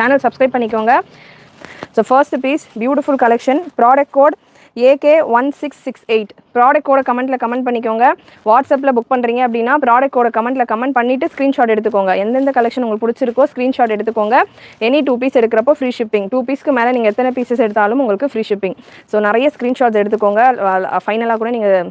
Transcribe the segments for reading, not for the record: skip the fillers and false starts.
Channel subscribe பண்ணிக்கோங்க. So first piece beautiful collection. Product code AK1668. Product கோட comment பண்ணிக்கோங்க. வாட்ஸ்அப்பில் புக் பண்ணுறீங்க அப்படின்னா ப்ராடக்ட் கோட கமெண்ட் பண்ணிவிட்டு ஸ்க்ரீன்ஷாட் எடுத்துக்கோங்க. எந்தெந்த கலெக்ஷன் உங்களுக்கு பிடிச்சிருக்கோ ஸ்க்ரீன்ஷாட் எடுத்துக்கோங்க. எனி 2 பீஸ் எடுக்கிறப்போ ஃப்ரீ ஷிப்பிங். 2 பீஸ்க்கு மேலே நீங்கள் எத்தனை பீசஸ் எடுத்தாலும் உங்களுக்கு ஃப்ரீ ஷிப்பிங். ஸோ நிறைய ஸ்க்ரீன்ஷாட்ஸ் எடுத்துக்கோங்க. ஃபைனலாக கூட நீங்கள்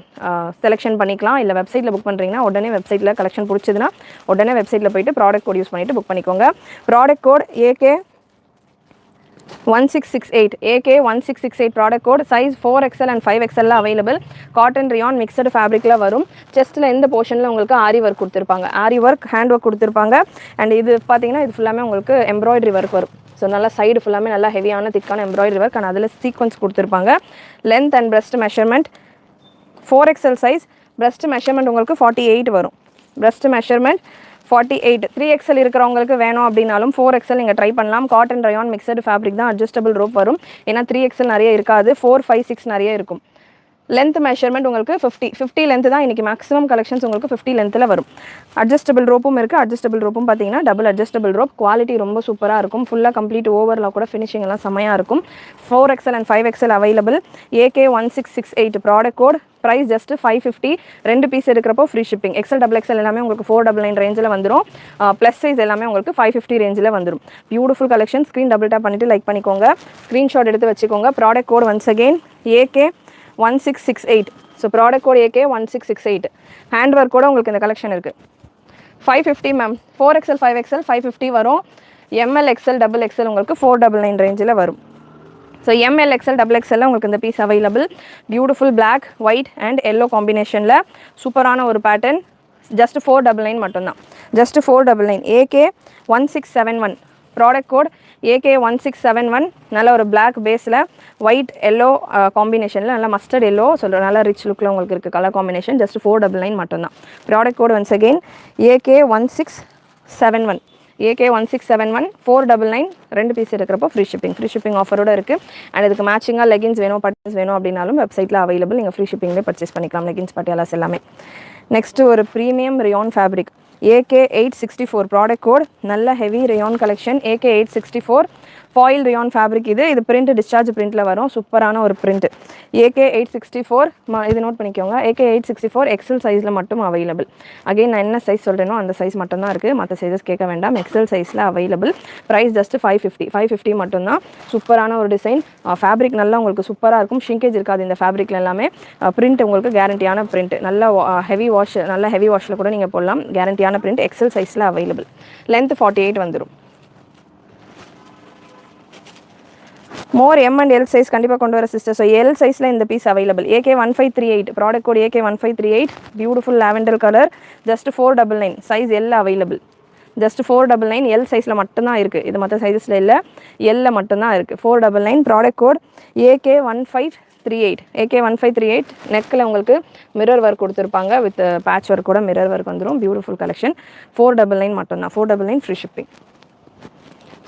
செலெக்ஷன் பண்ணிக்கலாம். இல்லை வெப்சைட்டில் புக் பண்ணுறீங்கன்னா உடனே வெப்சைட்டில் கலெக்ஷன் பிடிச்சதுன்னா உடனே வெப்சைட்டில் போய்ட்டு ப்ராடக்ட் கோட் யூஸ் பண்ணிவிட்டு புக் பண்ணிக்கோங்க. Product code AK1668 product code. Size 4XL and 5XL available. Cotton rayon mixed ஃபேப்ரிக்கில் வரும். செஸ்ட்டில் இந்த போர்ஷனில் உங்களுக்கு ஆரி ஒர்க் கொடுத்துருப்பாங்க. ஆரி ஒர்க் ஹேண்ட் ஒர்க் கொடுத்துருப்பாங்க. அண்ட் இது பார்த்தீங்கன்னா இது ஃபுல்லாமே உங்களுக்கு எம்ப்ராய்டரி ஒர்க் வரும். ஸோ நல்லா சைடு ஃபுல்லாமே நல்லா ஹெவியான திக்கான எம்ப்ராய்டரி ஒர்க். அண்ட் அதில் சீக்வன்ஸ் கொடுத்துருப்பாங்க. Length and breast measurement 4XL size. Breast measurement உங்களுக்கு 48 வரும். Breast measurement 48. 3XL இருக்கிறவங்களுக்கு வேணும் அப்படின்னாலும் 4XL நீங்கள் ட்ரை பண்ணலாம். காட்டன் ரயான் மிக்சடு ஃபேப்ரிக் தான். அட்ஜஸ்டபிள் ரோப் வரும். ஏன்னா 3XL நிறைய இருக்காது. 4, 5, 6 நிறைய இருக்கும். லென்த் மெஷர்மெண்ட் உங்களுக்கு 50 லென்த் தான் இன்றைக்கி மேக்ஸிமம் கலெக்ஷன்ஸ் உங்களுக்கு 50 லென்த்தில் வரும். அட்ஜஸ்டபிள் ரோப்பும் இருக்குது. அட்ஜஸ்டபிள் ரோப்பும் பார்த்தீங்கன்னா டபுள் அட்ஜஸ்டபிள் ரோப். குவாலிட்டி ரொம்ப சூப்பராக இருக்கும். ஃபுல்லாக கம்ப்ளீட் ஓவரில் கூட ஃபினிஷிங் எல்லாம் செமையாக இருக்கும். 4XL and 5XL available. AK1668 product code. Price just 550. 2 piece எடுக்கிறப்போ ஃப்ரீ ஷிப்பிங். XL XXL எல்லாமே உங்களுக்கு 499 ரேஞ்சில் வந்துடும். ப்ளஸ் சைஸ் எல்லாமே உங்களுக்கு 550 ரேஞ்சில் வந்துடும். Beautiful collection. Screen double tap பண்ணிவிட்டு லைக் பண்ணிக்கோங்க. ஸ்க்ரீன்ஷாட் எடுத்து வச்சுக்கோங்க. Product code once again AK1668. So product code AK1668. Hand work கூட உங்களுக்கு இந்த கலெக்ஷன் இருக்குது. 550 மேம். 4XL 5XL 550 வரும். ML XL XXL உங்களுக்கு 499 ரேஞ்சில் வரும். ஸோ ML XL XXL உங்களுக்கு இந்த piece available. Beautiful black, white and yellow காம்பினேஷனில் சூப்பரான ஒரு பேட்டர்ன். ஜஸ்ட் 499 மட்டும்தான். Just 499. AK1671 product code AK1671. நல்ல ஒரு பிளாக் பேஸில் ஒயிட் எல்லோ காம்பினேஷனில் நல்லா மஸ்டர்ட் எல்லோ சொல்கிற நல்ல ரிச் லுக்கில் உங்களுக்கு இருக்குது கலர் காம்பினேஷன். ஜஸ்ட் 499 மட்டும்தான். Product code once again AK1671. AK1671 499. 2 piece எடுக்கிறப்போ ஃப்ரீ ஷிப்பிங் ஆஃபரோட இருக்குது. அண்ட் இதுக்கு மேட்சிங்காக லெகின்ஸ் வேணும், பட்டியாஸ் வேணும் அப்படின்னாலும் வெப்சைட்டில் அவைலபிள். நீங்கள் ஃப்ரீ ஷிப்பிங்லேயே பர்ச்சேஸ் பண்ணிக்கலாம். லெகின்ஸ் பட்டியாலாஸ் எல்லாமே. நெக்ஸ்ட்டு ஒரு premium rayon fabric. AK864 product code. நல்ல heavy rayon collection. AK864 foil rayon fabric. இது பிரிண்ட் டிஸ்சார்ஜ் பிரிண்ட்டில் வரும். சூப்பரான ஒரு பிரிண்ட். AK864 இது நோட் பண்ணிக்கோங்க. AK864 XL சைஸில் மட்டும் அவைலபிள். அகைன் நான் என்ன சைஸ் சொல்கிறேனோ அந்த சைஸ் மட்டும்தான் இருக்குது. மற்ற சைஸஸ் கேட்க வேண்டாம். XL சைஸில் அவைலபிள். ப்ரைஸ் ஜஸ்ட் 550 மட்டும்தான். சூப்பரான ஒரு டிசைன். ஃபேப்ரிக் நல்லா உங்களுக்கு சூப்பராக இருக்கும். ஷிங்கேஜ் இருக்காது இந்த ஃபேப்ரிக்கில் எல்லாமே. பிரிண்ட் உங்களுக்கு கேரண்டியான பிரிண்ட். நல்ல ஹெவி வாஷில் கூட நீங்கள் போடலாம். கேரண்டியான பிரிண்ட். XL சைஸில் அவைலபிள். லென்த் 48 வந்துடும். More M and L size கண்டிப்பாக கொண்டு வர சிஸ்டர். ஸோ L சைஸில் இந்த piece available. AK1538 product code AK1538. Beautiful lavender colour. Just 499. Size L available. Just 499. L சைஸில் மட்டும்தான் இருக்குது. இது மற்ற சைஸஸில் இல்லை. L மட்டும்தான் இருக்குது. 499. Product code AK1538. AK1538. நெக்கில் உங்களுக்கு மிரர் ஒர்க் கொடுத்துருப்பாங்க. வித் பேட்ச் ஒர்க் கூட மிரர் ஒர்க் வந்துடும். Beautiful collection. 499 மட்டும்தான். 499 ஃப்ரீ ஷிப்பிங்.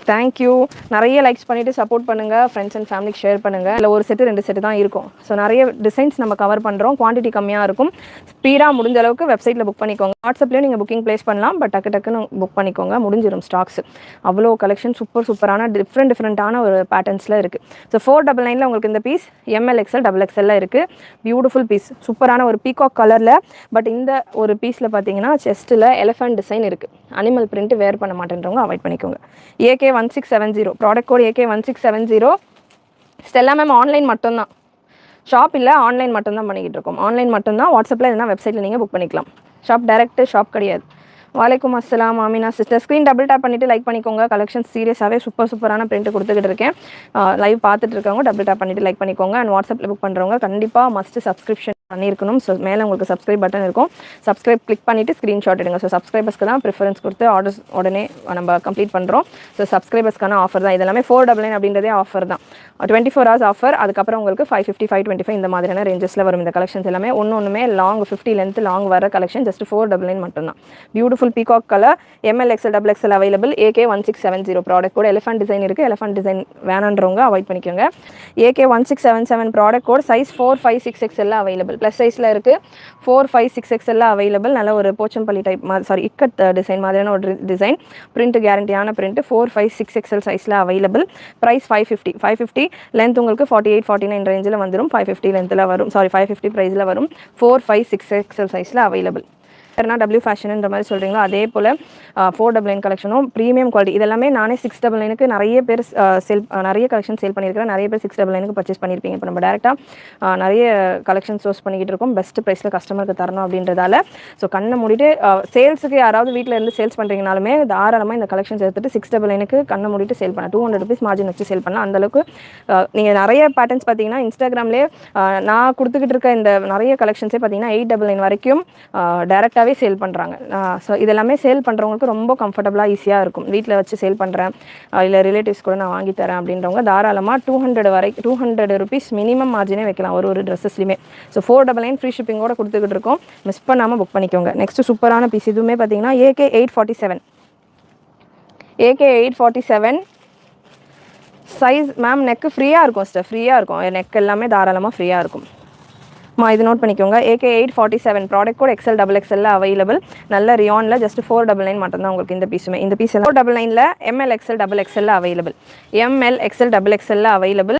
தேங்க்யூ. நிறைய லைக்ஸ் பண்ணிவிட்டு சப்போர்ட் பண்ணுங்கள். ஃப்ரெண்ட்ஸ் அண்ட் ஃபேமிலிக்கு ஷேர் பண்ணுங்கள். இல்லை ஒரு செட்டு 2 செட்டு தான் இருக்கும். ஸோ நிறைய டிசைன்ஸ் நம்ம கவர் பண்ணுறோம். குவான்டிட்டி கம்மியாக இருக்கும். ஸ்பீடாக முடிஞ்ச அளவுக்கு வெப்சைட்டில் புக் பண்ணிக்கோங்க. வாட்ஸ்அப்லேயும் நீங்கள் புக்கிங் ப்ளேஸ் பண்ணலாம். பட் டக்குன்னு புக் பண்ணிக்கோங்க. முடிஞ்சிடும் ஸ்டாக்ஸ். அவ்வளோ கலெக்ஷன் சூப்பரான டிஃப்ரெண்ட்டான ஒரு பேட்டர்ன்ஸில் இருக்குது. ஸோ 499 உங்களுக்கு இந்த பீஸ் ML XL XXL இருக்குது. Beautiful piece. சூப்பரான ஒரு பீகாக் கலரில். பட் இந்த ஒரு பீஸில் பார்த்தீங்கன்னா செஸ்ட்டில் எலிஃபண்ட் டிசைன் இருக்குது. அனிமல் பிரிண்ட் வேர் பண்ண மாட்டேன்றவங்க அவாய்ட் பண்ணிக்கோங்க. AK1670 product code AK1670. Stella ma'am online மட்டும்தான். ஷாப் இல்லை, ஆன்லைன் மட்டும்தான் பண்ணிக்கிட்டு இருக்கோம். ஆன்லைன் மட்டும்தான். வாட்ஸ்அப்பில் இல்லைனா வெப்சைட்டில் நீங்கள் புக் பண்ணிக்கலாம். ஷாப் டைரக்ட் ஷாப் கிடையாது. வலைக்கும் அஸ்ஸலாம் Amina sister. Screen double tap பண்ணிவிட்டு லைக் பண்ணிக்கோங்க. கலெக்ஷன் சீரியஸாகவே சூப்பரான பிரிண்ட் கொடுத்துக்கிட்டு இருக்கேன். லைவ் பார்த்துட்டு இருக்கவங்க டபுள் டேப் பண்ணிவிட்டு லைக் பண்ணிக்கோங்க. அண்ட் வாட்ஸ்அப்பில் புக் பண்ணுறவங்க கண்டிப்பாக மஸ்ட் சப்ஸ்கிரிப்ஷன் பண்ணியிருக்கணும். ஸோ மேலே உங்களுக்கு சப்ஸ்கிரைப் பட்டன் இருக்கும். சப்ஸ்கிரைப் கிளிக் பண்ணிவிட்டு ஸ்க்ரீன்ஷாட் எடுங்க. ஸோ சப்ஸ்கிரைபர்ஸ்க்கு தான் ப்ரிஃபரன்ஸ் கொடுத்து ஆர்டர்ஸ் உடனே நம்ம கம்ப்ளீட் பண்ணுறோம். ஸோ சப்ஸ்கிரைபர்ஸ்க்கான ஆஃபர் தான். இதெல்லாமே 499 அப்படின்றதே ஆஃபர் தான். 24 hours ஆஃபர். அதுக்கப்புறம் உங்களுக்கு 550, 525 இந்த மாதிரியான ரேஞ்சஸில் வரும். இந்த கலெக்ஷன்ஸ் எல்லாமே ஒன்றுமே லாங் 50 லென்த் லாங் வர கலெக்ஷன். ஜஸ்ட் 499 மட்டும்தான். Beautiful peacock colour. ML XL XXL available. AK1670 product code. Elephant design இருக்குது. எலிஃபண்ட் டிசைன் வேணான்றவங்க அவாய்ட் பண்ணிக்கோங்க. AK1677 product code. Size 4, 5, 6 XL available. Plus சைஸில் இருக்குது. 4, 5, 6XL அவைலபிள். நல்ல ஒரு போச்சம்பள்ளி டைப் சாரி இக்கட் டிசைன் மாதிரியான ஒரு டிசைன். Print கேரண்டியான print. 4, 5, 6XL சைஸில் அவைலபிள். ப்ரைஸ் 550. 550 லென்த் உங்களுக்கு 48, 49 ரேஞ்சில் வந்துடும். 550 லென்த்தில் வரும், சாரி 550 ப்ரைஸில் வரும். 4, 5, 6XL சைஸில் அவைலபிள். W ஃபேஷன்ன்ற மாதிரி சொல்கிறீங்களோ அதே போல் 499 கலெக்ஷனும் ப்ரீமியம் குவாலிட்டி. இதெல்லாமே நானே 699க்கு நிறைய பேர் நிறைய கலெக்ஷன் சேல் பண்ணியிருக்கிறேன். நிறைய பேர் 699க்கு பர்ச்சேஸ் பண்ணியிருப்பீங்க. இப்போ நம்ம டேரெக்டாக நிறைய கலெக்ஷன் சோர்ஸ் பண்ணிக்கிட்டு இருக்கோம். பெஸ்ட் ப்ரைஸில் கஸ்டமருக்கு தரணும் அப்படின்றதால. ஸோ கண்ணை மூடிட்டு சேல்ஸுக்கு யாராவது வீட்டில் இருந்து சேல்ஸ் பண்ணுறீங்கனாலுமே தாராளமாக இந்த கலெக்ஷன்ஸ் எடுத்துகிட்டு 699க்கு கண்ணை மூடிட்டு சேல் பண்ணலாம். 200 rupees மார்ஜின் வச்சு சேல் பண்ணலாம். அந்தளவுக்கு நீங்கள் நிறைய பேட்டர்ன்ஸ் பார்த்தீங்கன்னா இன்ஸ்டாகிராம்லேயே நான் கொடுத்துக்கிட்டு இருக்க இந்த நிறைய கலெக்ஷன்ஸே பார்த்தீங்கன்னா 899 வரைக்கும் டேரெக்டாக சேல் பண்ணுறாங்க. ஸோ இதெல்லாமே சேல் பண்ணுறவங்களுக்கு ரொம்ப கம்ஃபர்டபுளாக ஈஸியாக இருக்கும். வீட்டில் வச்சு சேல் பண்ணுறேன் இல்லை ரிலேட்டிவ்ஸ் கூட நான் வாங்கி தரேன் அப்படின்றவங்க தாராளமாக 200 வரைக்கும் 200 rupees மினிமம் மார்ஜினே வைக்கலாம் ஒரு ட்ரெஸ்ஸஸ்லையுமே. ஸோ 499 ஃப்ரீ ஷிப்பிங்கோட கொடுத்துக்கிட்டு இருக்கோம். மிஸ் பண்ணாமல் புக் பண்ணிக்கோங்க. நெக்ஸ்ட் சூப்பரான பீஸ் இதுவுமே பார்த்தீங்கன்னா AK 847. AK 847 size ma'am neck ஃப்ரீயாக இருக்கும் சிஸ்டர். ஃப்ரீயாக இருக்கும். நெக் எல்லாமே தாராளமாக ஃப்ரீயாக இருக்கும். இது நோட் பண்ணிக்கோங்க. AK 847 product code XL XXL available. நல்ல ரியானில் ஜஸ்ட் 499 மட்டும்தான் உங்களுக்கு இந்த பீஸுமே. இந்த பீஸ் எல்லாம் 499ல் ML XL XXL available. ML XL XXL available.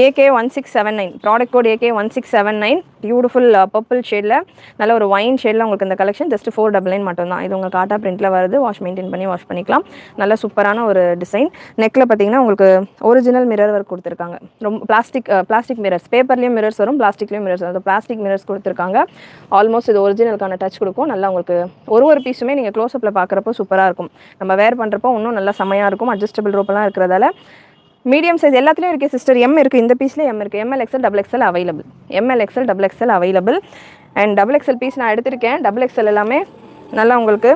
AK 1679 product code AK 1679 beautiful purple ஷேடில் நல்ல ஒரு ஒயின் ஷேடில் உங்களுக்கு இந்த கலெக்ஷன் ஜஸ்ட் 499 மட்டும்தான். இது உங்களுக்கு காட்டா பிரிண்டில் வருது. மெயின்டைன் பண்ணி வாஷ் பண்ணிக்கலாம். நல்ல சூப்பரான ஒரு டிசைன். நெக்கில் பார்த்தீங்கன்னா உங்களுக்கு ஒரிஜினல் மிரர் ஒர்க் கொடுத்துருக்காங்க. ரொம்ப பிளாஸ்டிக் மிரர்ஸ். பேப்பர்லேயும் மிரர்ஸ் வரும், பிளாஸ்டிக்லேயும் மிரர்ஸ் வரும். பிளாஸ்டிக் மிரர்ஸ் கொடுத்துருக்காங்க. ஆல்மோஸ்ட் இது ஒரிஜினலுக்கான டச் கொடுக்கும். நல்லா உங்களுக்கு ஒரு பீஸுமே நீங்கள் க்ளோஸ்அப்பில் பார்க்குறப்போ சூப்பராக இருக்கும். நம்ம வேர் பண்ணுறப்போ இன்னும் நல்லா செமையாக இருக்கும். அட்ஜஸ்டபிள் ரோப்பெல்லாம் இருக்கிறதால மீடியம் சைஸ் எல்லாத்துலேயும் இருக்குது சிஸ்டர். M இருக்குது, இந்த பீஸில் M இருக்குது. ML XL XXL available. ML XL XXL available. And XXL piece நான் எடுத்திருக்கேன். XXL எல்லாமே நல்லா உங்களுக்கு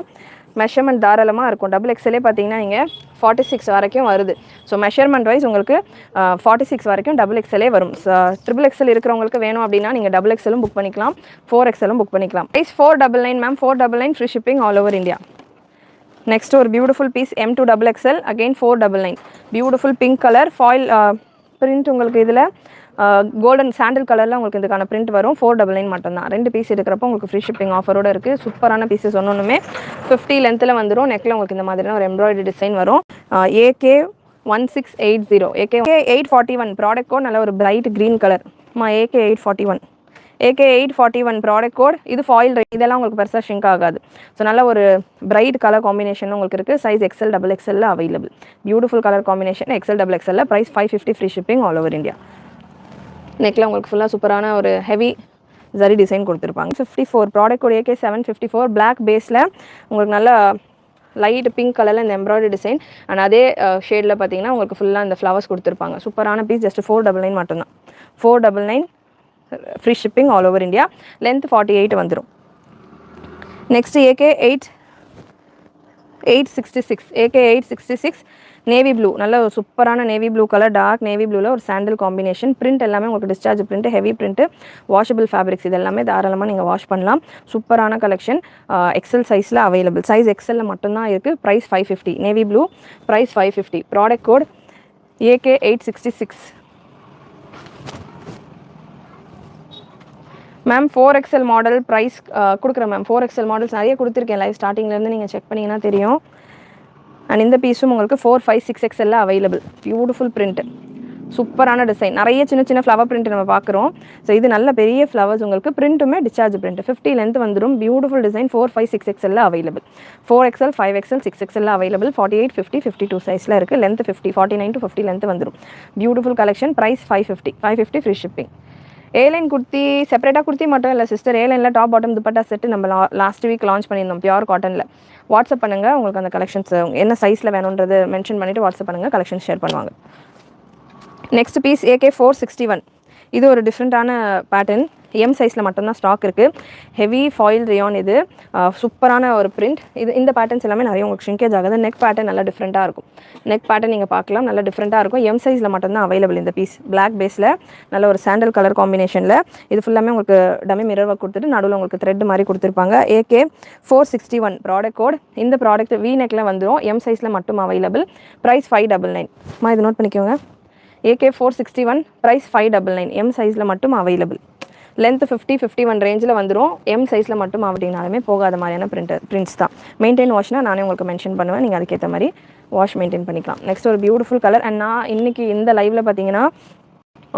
மெஷர்மெண்ட் தாராளமாக இருக்கும். XXL பார்த்தீங்கன்னா நீங்கள் 46 வரைக்கும் வருது. ஸோ மெஷர்மெண்ட் வைஸ் உங்களுக்கு 46 வரைக்கும் XXL வரும். XXL இருக்கிறவங்களுக்கு வேணும் அப்படின்னா நீங்கள் XXL புக் பண்ணிக்கலாம், 4XL புக் பண்ணிக்கலாம். Price 499 ma'am. 499 free shipping all over India. Next ஒரு beautiful piece M2 XXL again 499. Beautiful pink colour foil print உங்களுக்கு இதில் கோல்டன் சாண்டில் கலரில் உங்களுக்கு இதுக்கான பிரிண்ட் வரும். 499 மட்டும்தான். 2 பீஸ் எடுக்கிறப்போ உங்களுக்கு ஃப்ரீ ஷிப்பிங் ஆஃபரோடு இருக்குது. சூப்பரான பீஸஸ் ஒன்றுமே 50 லென்த்தில் வந்துடும். நெக்கில் உங்களுக்கு இந்த மாதிரியான ஒரு எம்ப்ராய்டரி டிசைன் வரும். AK 1680 AK 841 ப்ராடக்ட் கோட் நல்ல ஒரு bright green colour. AK 841 AK 841 product code. இது ஃபாயில் இதெல்லாம் உங்களுக்கு பெருசாக ஷ்ரிங்க் ஆகாது. ஸோ நல்ல ஒரு பிரைட் கலர் காம்பினேஷன் உங்களுக்கு இருக்குது. Size XL XXL available. Beautiful colour combination XL XXL. Price 550 free shipping all over India. நெக்கில் உங்களுக்கு ஃபுல்லாக சூப்பரான ஒரு ஹெவி ஜரி டிசைன் கொடுத்துருப்பாங்க. 54 ப்ராடக்ட் கோட் AK 754 பிளாக் பேஸில் உங்களுக்கு நல்ல லைட் பிங்க் கலரில் இந்த எம்ப்ராய்டரி டிசைன் அண்ட் அதே ஷேடில் பார்த்தீங்கன்னா உங்களுக்கு ஃபுல்லாக இந்த ஃப்ளவர்ஸ் கொடுத்துருப்பாங்க. சூப்பரான பீஸ் ஜஸ்ட் 499 மட்டும்தான். 499 free shipping all over India. Length 48 வந்துடும். Next AK 866 AK 866 navy blue. நல்ல ஒரு சூப்பரான navy blue colour, dark navy ப்ளூவில் ஒரு சாண்டில் காம்பினேஷன். பிரிண்ட் எல்லாமே உங்களுக்கு discharge print, heavy print, washable fabrics. இது எல்லாமே தாராளமாக நீங்கள் வாஷ் பண்ணலாம். சூப்பரான கலெக்ஷன். XL சைஸில் அவைலபிள். சைஸ் XL மட்டும்தான் இருக்குது. Price 550. Navy blue price 550. Product code AK 866. Ma'am 4XL model price கொடுக்குறேன் மேம். 4XL மாடல்ஸ் நிறைய கொடுத்துருக்கேன். லைவ் ஸ்டார்டிங்லேருந்து நீங்கள் செக் பண்ணிங்கன்னா தெரியும். அண்ட் இந்த பீஸும் உங்களுக்கு 4, 5, 6XL அவைலபிள். பியூட்டிஃபுல் பிரிண்ட், சூப்பரான டிசைன். நிறைய சின்ன சின்ன ஃப்ளவர் பிரிண்ட் நம்ம பார்க்குறோம். ஸோ இது நல்ல பெரிய ஃப்ளவர்ஸ் உங்களுக்கு. பிரிண்ட்டுமே டிஸ்சார்ஜ் பிரிண்ட். 50 லென்த் வந்துடும். Beautiful design. 4, 5, 6XL available. 4XL, 5XL, 6XL available. 48, 50, 52 சைஸில் இருக்குது. லென்த் 50, 49 to 50 லென்த் வந்துடும். Beautiful collection. Price 550. 550 free shipping. A line kurti செப்பரேட்டாக குர்த்தி மட்டும் இல்லை சிஸ்டர். ஏலைனில் டாப் பாட்டம் துப்பட்டா செட்டு நம்ம லாஸ்ட் வீக் லான்ச் பண்ணியிருந்தோம் பியூர் காட்டனில். வாட்ஸ்அப் பண்ணுங்கள். உங்களுக்கு அந்த கலெக்ஷன்ஸ் என்ன சைஸில் வேணுன்றது மென்ஷன் பண்ணிவிட்டு வாட்ஸ்அப் பண்ணுங்கள். கலெக்ஷன்ஸ் ஷேர் பண்ணுவாங்க. Next piece AK 461. இது ஒரு டிஃப்ரெண்ட்டான பேட்டர்ன். M சைஸில் மட்டும்தான் ஸ்டாக் இருக்குது. Heavy foil rayon. இது சூப்பரான ஒரு பிரிண்ட். இந்த பேட்டர்ன்ஸ் எல்லாமே நிறைய உங்களுக்கு ஷ்ரிங்கேஜ் ஆகுது. நெக் பேட்டர்ன் நல்லா டிஃப்ரெண்ட்டாக இருக்கும். நெக் பேட்டர்ன் நீங்கள் பார்க்கலாம், நல்லா டிஃப்ரெண்ட்டாக இருக்கும். M சைஸில் மட்டும்தான் அவைலபிள் இந்த பீஸ். பிளாக் பேஸில் நல்ல ஒரு சாண்டல் கலர் காம்பினேஷனில். இது ஃபுல்லாமே உங்களுக்கு டம்மி மிரர் ஒர்க் கொடுத்துட்டு நடுவில் உங்களுக்கு த்ரெட் மாதிரி கொடுத்துருப்பாங்க. AK 461 product code. இந்த ப்ராடக்ட் V நெக்கில் வந்துடும். M சைஸில் மட்டும் அவைலபிள். ப்ரைஸ் 599. இது நோட் பண்ணிக்கோங்க. AK 461 price 599. M சைஸில் மட்டும் அவைலபிள். லென்த் 50-51 ரேஞ்சில் வந்துடும். எம் சைஸில் மட்டும் அப்படின்னாலுமே போகாத மாதிரியான பிரிண்ட்ஸ் தான். மெயின்டைன் வாஷ்னால் நானே உங்களுக்கு மென்ஷன் பண்ணுவேன், நீங்கள் அதுக்கேற்ற மாதிரி வாஷ் மெயின்டைன் பண்ணிக்கலாம். நெக்ஸ்ட் ஒரு பியூட்டிஃபுல் கலர். அண்ட் நான் இன்றைக்கி இந்த லைவில் பார்த்தீங்கன்னா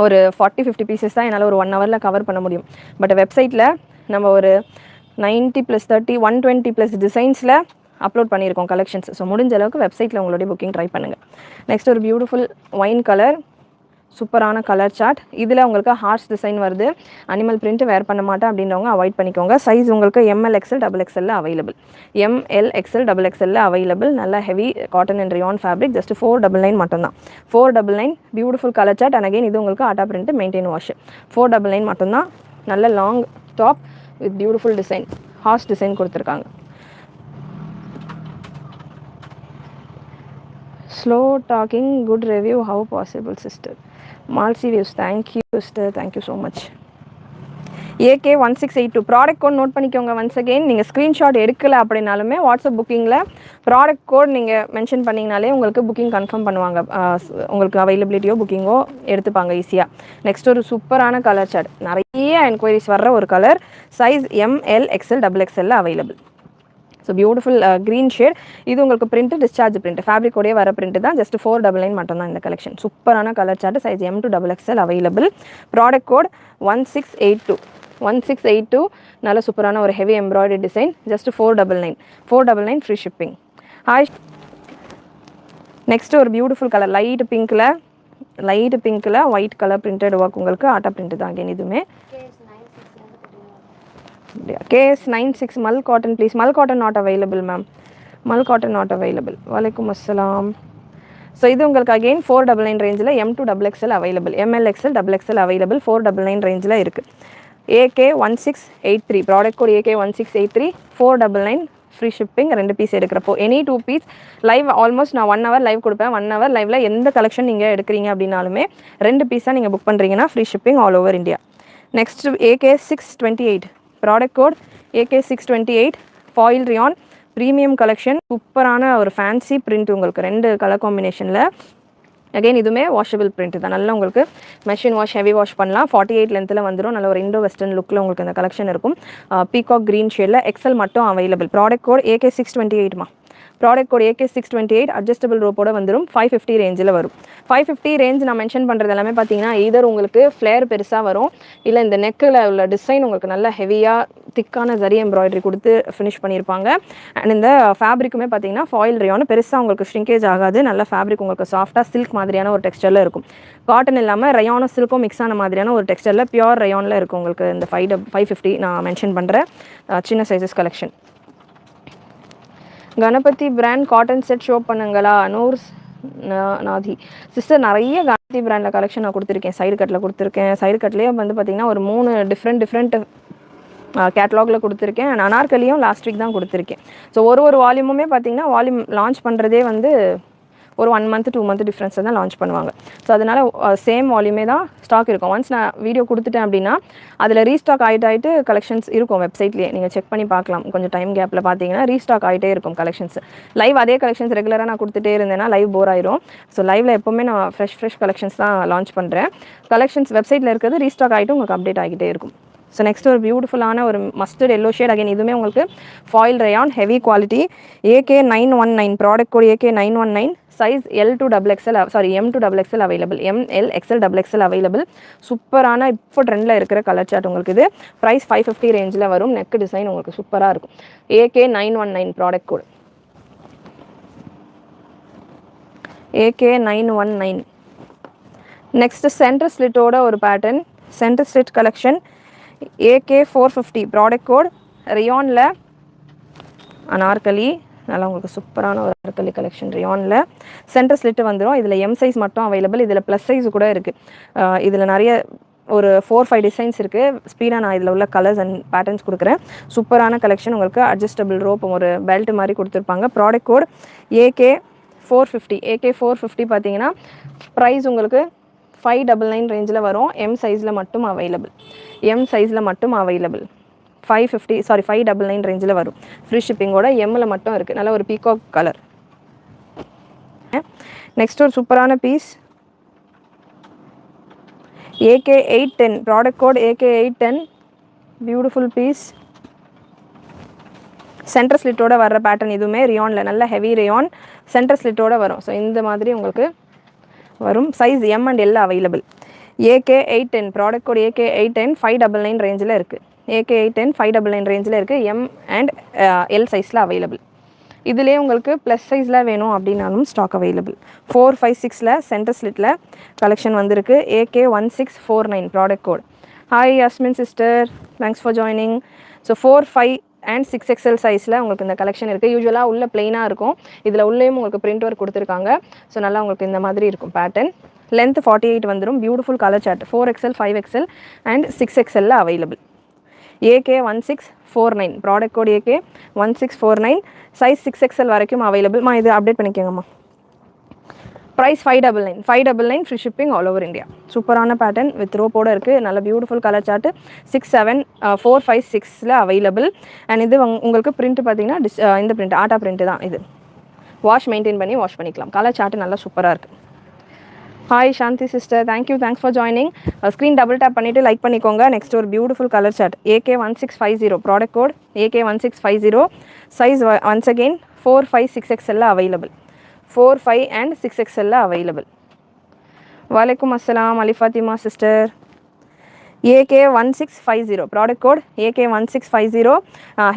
ஒரு 40-50 பீசஸ் தான் என்னால் ஒரு 1 ஹவரில் கவர் பண்ண முடியும். பட் வெப்சைட்டில் நம்ம ஒரு 90+30 120+ டிசைன்ஸில் அப்லோட் பண்ணியிருக்கோம் கலெக்ஷன்ஸ். ஸோ முடிஞ்ச அளவுக்கு வெப்சைட்டில் உங்களுடைய புக்கிங் ட்ரை பண்ணுங்கள். நெக்ஸ்ட் ஒரு பியூட்டிஃபுல் ஒயின் கலர், சூப்பரான கலர் சார்ட். இதில் உங்களுக்கு ஹார்ஸ் டிசைன் வருது. அனிமல் பிரிண்ட் வேர் பண்ண மாட்டேன் அப்படின்றவங்க அவாய்ட் பண்ணிக்கோங்க. சைஸ் உங்களுக்கு ML XL XXL available. ML XL XXL available. நல்ல heavy cotton and rayon fabric. Just 499 மட்டும்தான். 499 beautiful colour chart. And again இது உங்களுக்கு ஆட்டா பிரிண்ட், மெயின்டைன் வாஷ். 499 மட்டும்தான். நல்ல long top with beautiful design, horse design கொடுத்துருக்காங்க. Slow talking, good review, how possible sister? Malsi views, thank you sister, thank you so much. AK1682 product code note பண்ணிக்கோங்க. Once again நீங்கள் screenshot எடுக்கலை அப்படின்னாலுமே WhatsApp புக்கிங்கில் product code நீங்கள் mention பண்ணிங்கனாலே உங்களுக்கு booking confirm பண்ணுவாங்க. உங்களுக்கு அவைலபிலிட்டியோ புக்கிங்கோ எடுத்துப்பாங்க ஈஸியாக. நெக்ஸ்ட் ஒரு சூப்பரான கலர் சார்ட். நிறைய என்கொயரிஸ் வர்ற ஒரு colour. Size ML XL XXL available. So beautiful green shade. இது உங்களுக்கு பிரிண்ட் டிஸ்சார்ஜ் பிரிண்ட், ஃபேப்ரிக்கோடய வர பிரிண்ட் தான். ஜஸ்ட் 499 மட்டும்தான் இந்த கலெக்ஷன். சூப்பரான colour chart. Size M to XXL available. Product code 1682. 1682. நல்ல சூப்பரான ஒரு heavy embroidery design. Just 499. 499 free shipping. Hi. Next ஒரு பியூட்டிஃபுல் கலர் லைட் பிங்க்கில் ஒயிட் கலர் பிரிண்டட் ஒர்க். உங்களுக்கு ஆட்டா பிரிண்ட் தான். அகைன் இதுவுமே KS96 mul cotton please. Mul cotton not available ma'am. Mul cotton not available. வலைக்கும் அஸ்ஸலாம். ஸோ இது உங்களுக்கு அகெயின் 499 ரேஞ்சில் M to XXL available. ML XL XXL available. 499 ரேஞ்சில் இருக்குது. AK1683 product code AK1683. 499 free shipping. 2 piece எடுக்கிறப்போ எனி 2 பீஸ் லைவ் ஆல்மோஸ்ட் நான் 1 hour live கொடுப்பேன். 1 ஹவர் லைவில் எந்த கலெக்ஷன் நீங்கள் எடுக்கிறீங்க அப்படின்னாலுமே 2 பீஸாக நீங்கள் புக் பண்ணுறீங்கன்னா free shipping all over India. Next AK628 product code AK628. Foil rayon premium collection. சூப்பரான ஒரு ஃபேன்சி பிரிண்ட். உங்களுக்கு 2 கலர் காம்பினேஷனில். அகைன் இதுவுமே வாஷபிள் பிரிண்ட் தான். நல்லா உங்களுக்கு மெஷின் வாஷ், ஹெவி வாஷ் பண்ணலாம். 48 லென்த்தில் வந்துடும். நல்ல ஒரு இண்டோ வெஸ்டர்ன் லுக்கில் உங்களுக்கு இந்த கலெக்ஷன் இருக்கும். பீகாக் க்ரீன் ஷேடில் XL மட்டும் அவைலபிள். ப்ராடக்ட் கோட் AK628மா. Product code AK628. அட்ஜஸ்டபிள் ரோப்போட வந்துடும். 550 ரேஞ்சில் வரும். 550 ரேஞ்ச் நான் மென்ஷன் பண்ணுறது எல்லாமே பார்த்தீங்கன்னா இதர் உங்களுக்கு ஃப்ளேர் பெருசாக வரும், இல்லை இந்த நெக்கில் உள்ள டிசைன் உங்களுக்கு நல்லா ஹெவியாக திக்கான ஜரி எம்ப்ராய்டரி கொடுத்து ஃபினிஷ் பண்ணியிருப்பாங்க. அண்ட் இந்த ஃபேப்ரிக்குமே பார்த்தீங்கன்னா ஃபாயில் ரியான் பெருசாக உங்களுக்கு ஷ்ரிங்கேஜ் ஆகாது. நல்ல ஃபேப்ரிக் உங்களுக்கு சாஃப்டாக சில்க் மாதிரியான ஒரு டெக்ஸ்டரில் இருக்கும். காட்டன் இல்லாமல் ரயானும் சில்க்கும் மிக்ஸ் ஆன மாதிரியான ஒரு டெக்ஸ்டரில் பியூர் ரயானில் இருக்கும் உங்களுக்கு. இந்த 550 நான் மென்ஷன் பண்ணுற சின்ன sizes collection. Ganapathi brand cotton set show பண்ணுங்களா? நூர் நாதி சிஸ்டர். நிறைய கணபதி பிராண்டில் கலெக்ஷன் நான் கொடுத்துருக்கேன். சைடு கட்டில் கொடுத்துருக்கேன். சைடு கட்லேயே வந்து பார்த்திங்கன்னா ஒரு 3 டிஃப்ரெண்ட் கேட்லாகில் கொடுத்துருக்கேன். நான் அனார்கலியும் லாஸ்ட் வீக் தான் கொடுத்துருக்கேன். ஸோ ஒரு வால்யூமுமே பார்த்திங்கன்னா வால்யூம் லான்ச் பண்ணுறதே வந்து ஒரு 1 month 2 month டிஃப்ரென்ஸை தான் லான்ச் பண்ணுவாங்க. ஸோ அதனால் சேம் வால்யூமே தான் ஸ்டாக் இருக்கும். ஒன்ஸ் நான் வீடியோ கொடுத்துட்டேன் அப்படின்னா அதில் ரீஸ்டாக் ஆகிட்டு கலெக்ஷன்ஸ் இருக்கும் வெப்சைட்லேயே. நீங்கள் செக் பண்ணி பார்க்கலாம். கொஞ்சம் டைம் கேப்பில் பார்த்தீங்கன்னா ரீஸ்டாக் ஆகிட்டே இருக்கும் கலெக்ஷன்ஸ். லைவ் அதே கலெக்ஷன்ஸ் ரெகுலராக நான் கொடுத்துட்டே இருந்தேன்னா லைவ் போர் ஆயிரும். ஸோ லைவில் எப்போவுமே நான் ஃப்ரெஷ் கலெக்ஷன்ஸ் தான் லான்ச் பண்ணுறேன். கலெக்ஷன்ஸ் வெப்சைட்டில் இருக்கிறது ரீஸ்டாக் ஆகிட்டு உங்களுக்கு அப்டேட் ஆகிட்டே இருக்கும். ஸோ நெக்ஸ்ட் ஒரு பியூட்டிஃபுல்லான ஒரு மஸ்டர்ட் எல்லோ ஷேட். அகைன் இதுவுமே உங்களுக்கு foil rayon heavy quality. AK919 product code AK919. Size M to XXL available. ML XL XXL available. சூப்பரான இப்போ ட்ரெண்டில் இருக்கிற கலர் சார்ட் உங்களுக்கு. இது ப்ரைஸ் 550 ரேஞ்சில் வரும். நெக் டிசைன் உங்களுக்கு சூப்பராக இருக்கும். AK919 product code AK919. Next centre ஸ்லிட்டோட ஒரு pattern. Centre slit collection AK450 product code ரியானில் அனார்கலி. நல்லா உங்களுக்கு சூப்பரான ஒரு அனார்கலி கலெக்ஷன் ரியானில். சென்டர் ஸ்லிட்டு வந்துடும். இதில் M சைஸ் மட்டும் அவைலபிள். இதில் ப்ளஸ் சைஸ் கூட இருக்குது. இதில் நிறைய ஒரு 4-5 டிசைன்ஸ் இருக்குது. ஸ்பீடாக நான் இதில் உள்ள கலர்ஸ் அண்ட் பேட்டர்ன்ஸ் கொடுக்குறேன். சூப்பரான கலெக்ஷன். உங்களுக்கு அட்ஜஸ்டபிள் ரோப் ஒரு பெல்ட் மாதிரி கொடுத்துருப்பாங்க. Product code AK450. AK450 பார்த்தீங்கன்னா ப்ரைஸ் உங்களுக்கு 599 ரேஞ்சில் வரும். M சைஸில் மட்டும் அவைலபிள். M சைஸில் மட்டும் அவைலபிள். 599 ரேஞ்சில் வரும். ஃப்ரீ ஷிப்பிங்கோட எம்மில் மட்டும் இருக்குது. நல்ல ஒரு பீகாக் கலர். நெக்ஸ்ட் ஒரு சூப்பரான piece AK810 product code AK810. Beautiful piece. Centre ஸ்லிட்டோட வர்ற பேட்டர்ன் இதுவுமே ரியானில் நல்ல ஹெவி ரியான் சென்டர் ஸ்லிட்டோட வரும். ஸோ இந்த மாதிரி உங்களுக்கு வரும். Size M and L available. AK 810 product code AK 810 599 ரேஞ்சில் இருக்குது. ஏகே 810 599 ரேஞ்சில் இருக்குது. எம் அண்ட் எல் சைஸில் அவைலபிள். இதுலேயே உங்களுக்கு ப்ளஸ் சைஸில் வேணும் அப்படின்னாலும் ஸ்டாக் அவைலபிள். 456 சென்டர் ஸ்லிட்டில் கலெக்ஷன் வந்திருக்கு. AK 1649 product code. Hi Yasmin sister, thanks for joining. So 4, 5 and 6XL சைஸில் உங்களுக்கு இந்த கலெக்ஷன் இருக்குது. யூஸ்வலாக உள்ள பிளெயினாக இருக்கும். இதில் உள்ளேயும் உங்களுக்கு பிரிண்ட் ஒர்க் கொடுத்துருக்காங்க. ஸோ நல்லா உங்களுக்கு இந்த மாதிரி இருக்கும் பேட்டர்ன். லென்த் 48 வந்துடும். Beautiful colour chart. 4XL 5XL and 6XL available. AK 1649 product code AK 1649 size 6XL வரைக்கும் அவைலபிள்மா. இது அப்டேட் பண்ணிக்கோங்கம்மா. Price 599 599 free shipping all over India. சூப்பரான பேட்டர்ன் வித் ரோப்போட இருக்குது. நல்ல beautiful colour chart. 6, 7, 4, 5, 6 available. And இது உங்களுக்கு பிரிண்ட் பார்த்தீங்கன்னா இந்த பிரிண்ட் ஆட்டா பிரிண்ட் தான். இது வாஷ் மெயின்டைன் பண்ணி வாஷ் பண்ணிக்கலாம். கலர் சார்ட்டு நல்லா சூப்பராக இருக்குது. Hi Shanti sister, thanks for joining. Screen double tap பண்ணிவிட்டு லைக் பண்ணிக்கோங்க. நெக்ஸ்ட் ஒரு beautiful colour chart. AK 1650 product code AK 1650 size once again 4, 5, 6XL available. 4, 5 and 6XL available. வலைக்கும் அஸ்ஸலாம் Ali Fathima sister. AK 1650 product code AK 1650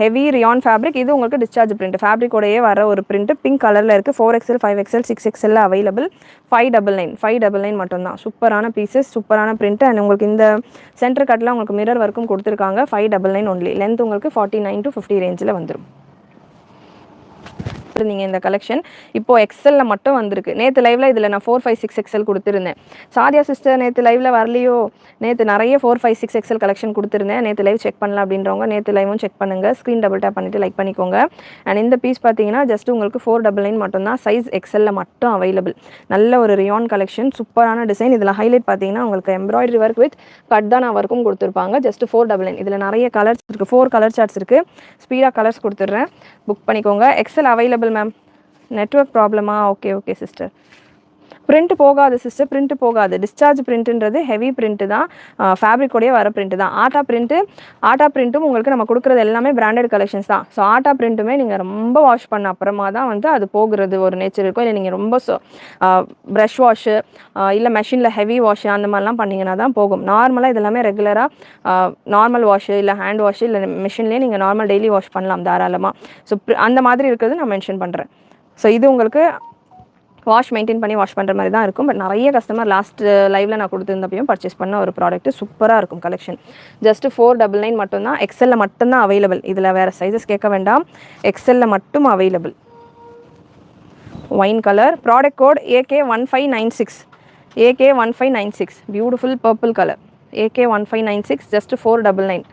heavy rayon fabric. இது உங்களுக்கு discharge print ஃபேப்ரிக்கோடையே வர ஒரு print. Pink கலரில் இருக்குது. 4XL 5XL 6XL available. 599 மட்டும்தான். சூப்பரான பீசஸ், சூப்பரான பிரிண்ட். அண்ட் உங்களுக்கு இந்த சென்டர் கட்டில் உங்களுக்கு மிரர் ஒர்க்கும் கொடுத்துருக்காங்க. 599 ஒன்லி. லென்த் உங்களுக்கு 49 to 50 ரேஞ்சில் வந்துடும். நீங்கள் இந்த கலெக்ஷன் இப்போது எக்ஸலில் மட்டும் வந்திருக்கு. நேற்று லைவில் இதில் நான் 4, 5, 6XL கொடுத்துருந்தேன். சாதியா சிஸ்டர் நேற்று லைவில் வரலையோ? நேற்று நிறைய 4, 5, 6XL கலெக்ஷன் கொடுத்துருந்தேன். நேற்று லைவ் செக் பண்ணலாம் அப்படின்றவங்க நேற்று லைவும் செக் பண்ணுங்கள். ஸ்க்ரீன் டபுள் டேப் பண்ணிவிட்டு லைக் பண்ணிக்கோங்க. அண்ட் இந்த பீஸ் பார்த்தீங்கன்னா ஜஸ்ட் உங்களுக்கு 499 மட்டும்தான். சைஸ் எக்ஸலில் மட்டும் அவைலபிள். நல்ல ஒரு ரியான் கலெக்ஷன், சூப்பரான டிசைன். இதில் ஹைலைட் பார்த்தீங்கன்னா உங்களுக்கு எம்ப்ராய்டரி ஒர்க் வித் கட்தானா ஒர்க்கும் கொடுத்துருப்பாங்க. ஜஸ்ட் 499. இதில் நிறைய கலர்ஸ் இருக்குது. 4 கலர் சார்ட்ஸ் இருக்குது. ஸ்பீடாக கலர்ஸ் கொடுத்துட்றேன், புக் பண்ணிக்கோங்க. XL available ma'am. நெட்வொர்க் ப்ராப்ளமா? Okay sister. பிரிண்ட் போகாது சிஸ்டர், பிரிண்ட் போகாது. டிஸ்சார்ஜ் பிரிண்ட்டுன்றது ஹெவி பிரிண்ட்டு தான். ஃபேப்ரிக்கோடையே வர பிரிண்ட்டு தான். ஆட்டா பிரிண்ட்டும் உங்களுக்கு நம்ம கொடுக்குறது எல்லாமே பிராண்டட் கலெக்ஷன்ஸ் தான். ஸோ ஆட்டா பிரிண்ட்டுமே நீங்கள் ரொம்ப வாஷ் பண்ண அப்புறமா தான் வந்து அது போகிறது ஒரு நேச்சர் இருக்கும். இல்லை நீங்கள் ரொம்ப ப்ரஷ் வாஷு இல்லை மெஷினில் ஹெவி வாஷு அந்த மாதிரிலாம் பண்ணிங்கன்னா தான் போகும். நார்மலாக இதெல்லாமே ரெகுலராக நார்மல் வாஷு இல்லை ஹேண்ட் வாஷு இல்லை மிஷின்லேயே நீங்கள் நார்மல் டெய்லி வாஷ் பண்ணலாம் தாராளமாக. ஸோ அந்த மாதிரி இருக்கிறது நான் மென்ஷன் பண்ணுறேன். ஸோ இது உங்களுக்கு வாஷ் மெயின்டைன் பண்ணி வாஷ் பண்ணுற மாதிரி தான் இருக்கும். பட் நிறைய கஸ்டமர் லாஸ்ட் லைவில் நான் கொடுத்துருந்தப்பையும் பர்ச்சேஸ் பண்ண ஒரு ப்ராடக்ட். சூப்பராக இருக்கும் கலெக்ஷன். ஜஸ்ட் 499 மட்டும்தான். எக்ஸலில் மட்டும்தான் அவைலபிள். இதில் வேறு சைஸஸ் கேட்க வேண்டாம். எக்ஸலில் மட்டும் available. Wine colour. Product code AK 1596 AK 1596 beautiful purple colour. AK 1596 just 499.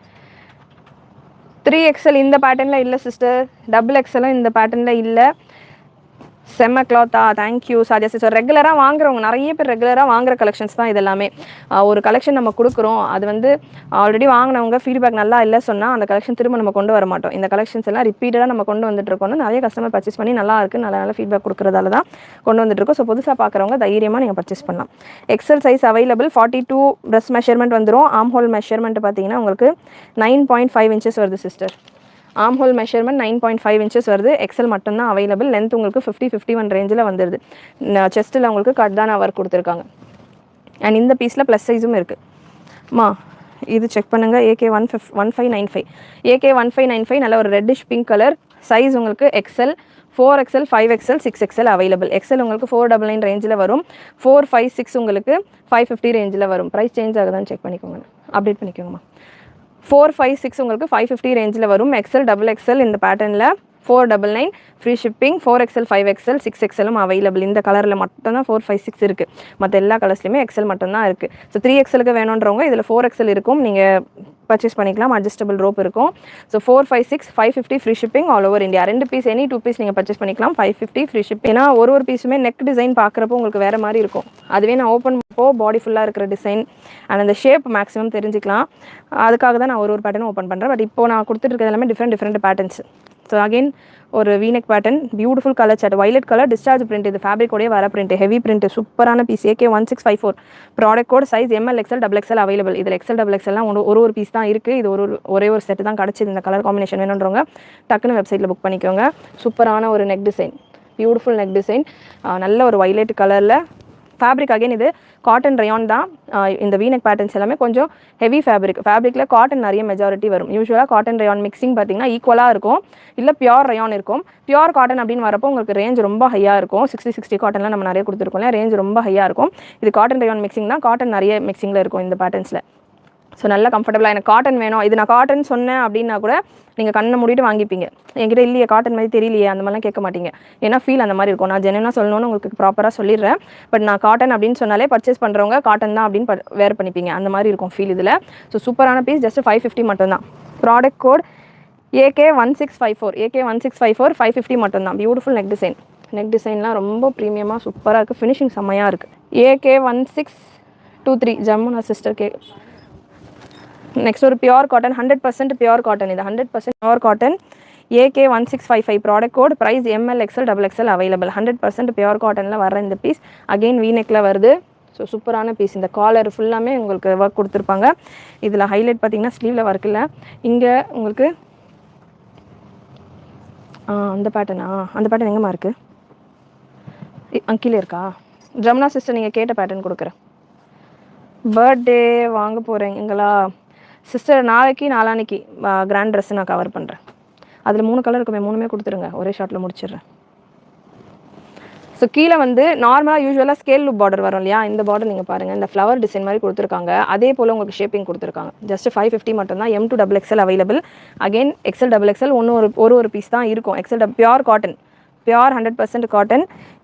3XL இந்த பேட்டர்னில் இல்லை சிஸ்டர். XXL இந்த பேட்டர்னில் இல்லை. செம்ம கிளாத்தா? தேங்க்யூ சாதியா சிஸ்டர். ரெகுலராக வாங்குறவங்க நிறைய பேர் ரெகுலராக வாங்குற கலெக்ஷன்ஸ் தான் இதெல்லாமே. ஒரு கலெக்ஷன் நம்ம கொடுக்குறோம், அது வந்து ஆல்ரெடி வாங்கினவங்க ஃபீட்பேக் நல்லா இல்லை சொன்னால் அந்த கலெக்ஷன் திரும்ப நம்ம கொண்டு வர மாட்டோம். இந்த கலெக்ஷன்ஸ் எல்லாம் ரிப்பீட்டடாக நம்ம கொண்டு வந்துட்டுருக்கோம். நிறைய கஸ்டமர் பர்ச்சேஸ் பண்ணி நல்லா இருக்குது, நல்ல ஃபீட்பேக் கொடுக்குறதால தான் கொண்டு வந்துட்டுருக்கோம். ஸோ புதுசாக பார்க்குறவங்க தைரியமாக நீங்கள் பர்ச்சேஸ் பண்ணலாம். XL size available. 42 breast measurement வந்துடும். ஆம் ஹோல் மெஷர்மெண்ட் பார்த்தீங்கன்னா உங்களுக்கு 9.5 inches வருது சிஸ்டர். ஆம் ஹோல் மெஷர்மெண்ட் 9.5 inches வருது. எக்ஸல் மட்டும்தான் அவைலபிள். லென்த் உங்களுக்கு 50, 51 ரேஞ்சில் வந்துடுது. செஸ்ட்டில் உங்களுக்கு கட்தானா ஒர்க் கொடுத்துருக்காங்க. அண்ட் இந்த பீஸில் ப்ளஸ் சைஸும் இருக்குமா. இது செக் பண்ணுங்கள். ஏகே 1595 ஏகே 1595 நல்ல ஒரு ரெட்டிஷ் பிங்க் கலர். சைஸ் உங்களுக்கு XL 4XL 5XL 6XL available. XL உங்களுக்கு 499 ரேஞ்சில் வரும். 4, 5, 6 உங்களுக்கு 550 ரேஞ்சில் வரும். ப்ரைஸ் சேஞ்ச் ஆகுதான்னு செக் பண்ணிக்கோங்க, அப்டேட் பண்ணிக்கோங்கம்மா. 4, 5, 6 உங்களுக்கு 550 ரேஞ்சில் வரும். எக்ஸல் XXL இந்த பேட்டர்னில் 499 free shipping. 4XL 5XL 6XLம் available. இந்த கலரில் மட்டும்தான் 4, 5, 6 இருக்குது. மற்ற எல்லா கலர்ஸ்லையுமே எக்ஸல் மட்டும்தான் இருக்குது. ஸோ 3XLக்கு வேணுன்றவங்க இதில் 4XL இருக்கும், நீங்கள் பர்ச்சேஸ் பண்ணிக்கலாம். அட்ஜஸ்டபிள் ரோப் இருக்கும். So 4, 5, 6 550 free shipping all over India. 2 piece any 2 piece நீங்கள் பர்ச்சேஸ் பண்ணிக்கலாம். 550 ஃப்ரீ ஷிப்பிங். ஏன்னா ஒரு பீஸுமே நெக் டிசைன் பார்க்குறப்போ உங்களுக்கு வேறு மாதிரி இருக்கும். அதுவே நான் ஓப்பன் பண்ணப்போ பாடி ஃபுல்லாக இருக்கிற டிசைன் அண்ட் அந்த ஷேப் மேக்ஸிமம் தெரிஞ்சுக்கலாம். அதுக்காக தான் நான் ஒரு பேட்டர்னும் ஓப்பன் பண்ணுறேன். பட் இப்போ நான் கொடுத்துட்டு இருக்கிறது எல்லாமே டிஃப்ரெண்ட் பேட்டர்ன்ஸ். ஸோ அகெயின் ஒரு V neck pattern, beautiful colour chart, violet colour, discharge print, இது ஃபேப்ரிக்கோடய வர பிரிண்ட், ஹெவி பிரிண்ட், சூப்பரான piece. AK1654 product code, size ML XL XXL available. இதில் XL XXLலாம் ஒரு பீஸ் தான் இருக்குது. இது ஒரே ஒரு செட்டு தான் கிடச்சிது. இந்த கலர் காம்பினேஷன் வேணுன்றவங்க டக்குன்னு வெப்சைட்டில் புக் பண்ணிக்கோங்க. சூப்பரான ஒரு neck design, beautiful neck design, நல்ல ஒரு வயலட் கலரில் ஃபேப்ரிக். அகைன் இது காட்டன் ரயான் தான். இந்த வீனெக் பேட்டர்ன்ஸ் எல்லாமே கொஞ்சம் ஹெவி ஃபேப்ரிக்கில் காட்டன் நிறைய மெஜாரிட்டி வரும். யூஸ்வலாக காட்டன் ரயான் மிக்சிங் பார்த்தீங்கன்னா ஈக்குவலாக இருக்கும், இல்லை பியூர் ரயான் இருக்கும். பியூர் காட்டன் அப்படின்னு வரப்போ உங்களுக்கு ரேஞ்ச் ரொம்ப ஹையாக இருக்கும். 60 காட்டன்லாம் நம்ம நிறைய கொடுத்துருக்கோம், ரேஞ்ச் ரொம்ப ஹையாக இருக்கும். இது காட்டன் ரயான் மிக்சிங் தான், காட்டன் நிறைய மிக்சிங்கில் இருக்கும் இந்த பேட்டர்ன்ஸில். ஸோ நல்லா கம்ஃபர்டபுளாக எனக்கு காட்டன் வேணும், இது நான் காட்டன் சொன்னேன் அப்படின்னா கூட நீங்கள் கண்ணை மூடிட்டு வாங்கிப்பீங்க. என்கிட்ட இல்லையே காட்டன் மாதிரி தெரியலையே அந்த மாதிரிலாம் கேட்க மாட்டீங்க. ஏன்னா ஃபீல் அந்த மாதிரி இருக்கும். நான் ஜென்யூனாக சொல்லணும்னு உங்களுக்கு ப்ராப்பராக சொல்லிடுறேன். பட் நான் காட்டன் அப்படின்னு சொன்னாலே பர்ச்சேஸ் பண்ணுறவங்க காட்டன் தான் அப்படின்னு வேர் பண்ணிப்பீங்க, அந்த மாதிரி இருக்கும் ஃபீல் இதில். ஸோ சூப்பரான பீஸ், ஜஸ்ட் 550 மட்டும்தான். ப்ராடக்ட் கோட் AK1654, AK1654, 550 மட்டும்தான். பியூட்டிஃபுல் நெக் டிசைன், நெக் டிசைன்லாம் ரொம்ப ப்ரீமியமாக சூப்பராக இருக்குது, ஃபினிஷிங் செம்மையாக இருக்குது. AK1623 ஜமுனா சிஸ்டர் கே. நெக்ஸ்ட் ஒரு பியூர் காட்டன், 100% பியூர் காட்டன், இது 100% pure cotton. AK1655 product code, price ML XL XXL available. 100% pure காட்டனில் வர இந்த பீஸ் அகெயின் வீனெக்கில் வருது. ஸோ சூப்பரான பீஸ். இந்த காலர் ஃபுல்லாமே உங்களுக்கு ஒர்க் கொடுத்துருப்பாங்க. இதில் ஹைலைட் பார்த்தீங்கன்னா ஸ்லீவில் ஒர்க் இல்லை, இங்கே உங்களுக்கு அந்த பேட்டர்னா, அந்த பேட்டர்ன் எங்கேம்மா இருக்குது? அங்கிலே இருக்கா? ஜமுனா சிஸ்டர் நீங்கள் கேட்ட பேட்டர்ன் கொடுக்குறேன். பர்த்டே வாங்க போகிறீங்களா சிஸ்டர்? நாளைக்கு நாளான்னைக்கு கிராண்ட் ட்ரெஸ்ஸு நான் கவர் பண்ணுறேன். அதில் 3 கலர் இருக்குமே, 3மே கொடுத்துருங்க, ஒரே ஷார்ட்டில் முடிச்சிடுறேன். ஸோ கீழே வந்து நார்மலாக யூஸ்வலாக ஸ்கேல் லூப் பார்டர் வரும் இல்லையா, இந்த பார்டர் நீங்கள் பாருங்கள், இந்த ஃப்ளவர் டிசைன் மாதிரி கொடுத்துருக்காங்க. அதே போல் உங்களுக்கு ஷேப்பிங் கொடுத்துருக்காங்க. ஜஸ்ட் 550 மட்டும்தான். M2 XXL available. Again XL XXL ஒரு பீஸ் தான் இருக்கும். XL pure cotton, pure 100% cotton.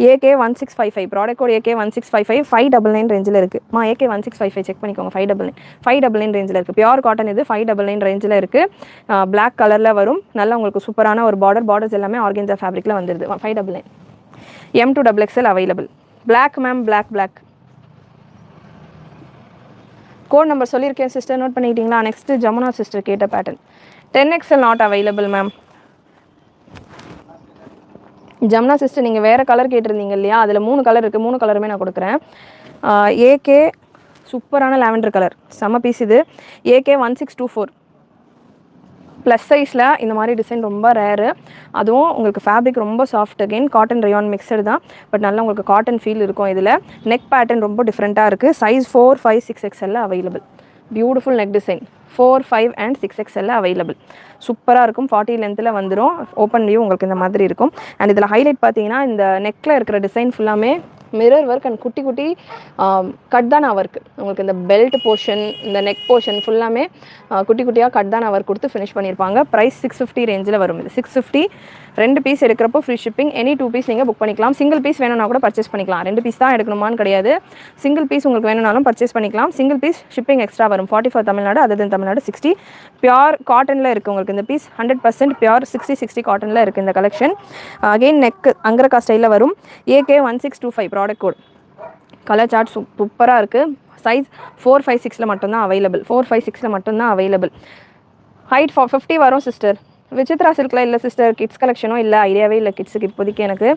AK1655 product code AK1655, 599 ரேஞ்சில் இருக்குது. AK1655 செக் பண்ணிக்கோங்க, 599 ரேஞ்சில் இருக்குது. பியூர் காட்டன் இது 599 ரேஞ்சில் இருக்குது. பிளாக் கலரில் வரும். நல்லா உங்களுக்கு சூப்பரான ஒரு பார்டர்ஸ் எல்லாமே ஆர்கென்ஜா ஃபேப்ரிக்கில் வந்துடுது. 599. M2 XXL available. Black ma'am, black code number சொல்லியிருக்கேன் சிஸ்டர், நோட் பண்ணிக்கிட்டீங்களா? நெக்ஸ்ட் ஜமுனா சிஸ்டர் கேட்ட pattern 10XL not available ma'am. Jamuna sister நீங்கள் வேறு கலர் கேட்டிருந்தீங்க இல்லையா, அதில் 3 கலர் இருக்குது, 3 கலருமே நான் கொடுக்குறேன். AK சூப்பரான லாவெண்டர் கலர், செம்ம பீஸ் இது. AK1624 ப்ளஸ் சைஸில் இந்த மாதிரி டிசைன் ரொம்ப ரேரு. அதுவும் உங்களுக்கு ஃபேப்ரிக் ரொம்ப soft, again cotton rayon mixed தான், பட் நல்லா உங்களுக்கு காட்டன் ஃபீல் இருக்கும். இதில் நெக் பேட்டர்ன் ரொம்ப டிஃப்ரெண்ட்டாக இருக்குது. Size 4, 5, 6XL available. Beautiful neck design, 4, 5 and 6XL available. சூப்பராக இருக்கும். 40 லென்த்தில் வந்துடும். ஓப்பன் வியூ உங்களுக்கு இந்த மாதிரி இருக்கும். அண்ட் இதில் ஹைலைட் பார்த்தீங்கன்னா இந்த நெக்கில் இருக்கிற டிசைன் ஃபுல்லாமே மிரர் ஒர்க் அண்ட் குட்டி கட்தானா ஒர்க். உங்களுக்கு இந்த பெல்ட் போர்ஷன், இந்த நெக் போர்ஷன் ஃபுல்லாமே குட்டி குட்டியாக கட்தானா ஒர்க் கொடுத்து ஃபினிஷ் பண்ணியிருப்பாங்க. ப்ரைஸ் 650 ரேஞ்சில் வரும். இது 650. 2 பீஸ் எடுக்கிறப்போ ஃப்ரீ ஷிப்பிங். எனி 2 பீஸ் நீங்கள் புக் பண்ணிக்கலாம். சிங்கிள் பீஸ் வேணும்னா கூட பர்ச்சேஸ் பண்ணிக்கலாம். 2 பீஸ் தான் எடுக்கணுமான்னு கிடையாது. சிங்கிள் பீஸ் உங்களுக்கு வேணும்னாலும் பர்ச்சேஸ் பண்ணிக்கலாம். சிங்கிள் பீஸ் ஷிப்பிங் எக்ஸ்ட்ரா வரும். 44 தமிழ்நாடு, அதர் தென் தமிழ்நாடு 60. பியூர் காட்டனில் இருக்குது உங்களுக்கு இந்த பீஸ். 100% பியூர் 60 காட்டனில் இருக்குது இந்த கலெக்ஷன். அகெயின் நெக் அங்கரக்கா ஸ்டைலில் வரும். AK1625 product code. Colour chart சூப்பராக இருக்குது. சைஸ் 4, 5, 6 மட்டும்தான் அவைலபிள். 4, 5, 6 மட்டும்தான் அவைலபிள். ஹைட் 50 வரும் சிஸ்டர். விசித்ரா சில்கில் இல்லை சிஸ்டர். கிட்ஸ் கலெக்ஷனும் இல்லை, ஐடியாவே இல்லை கிட்ஸுக்கு இப்போதைக்கு. எனக்கு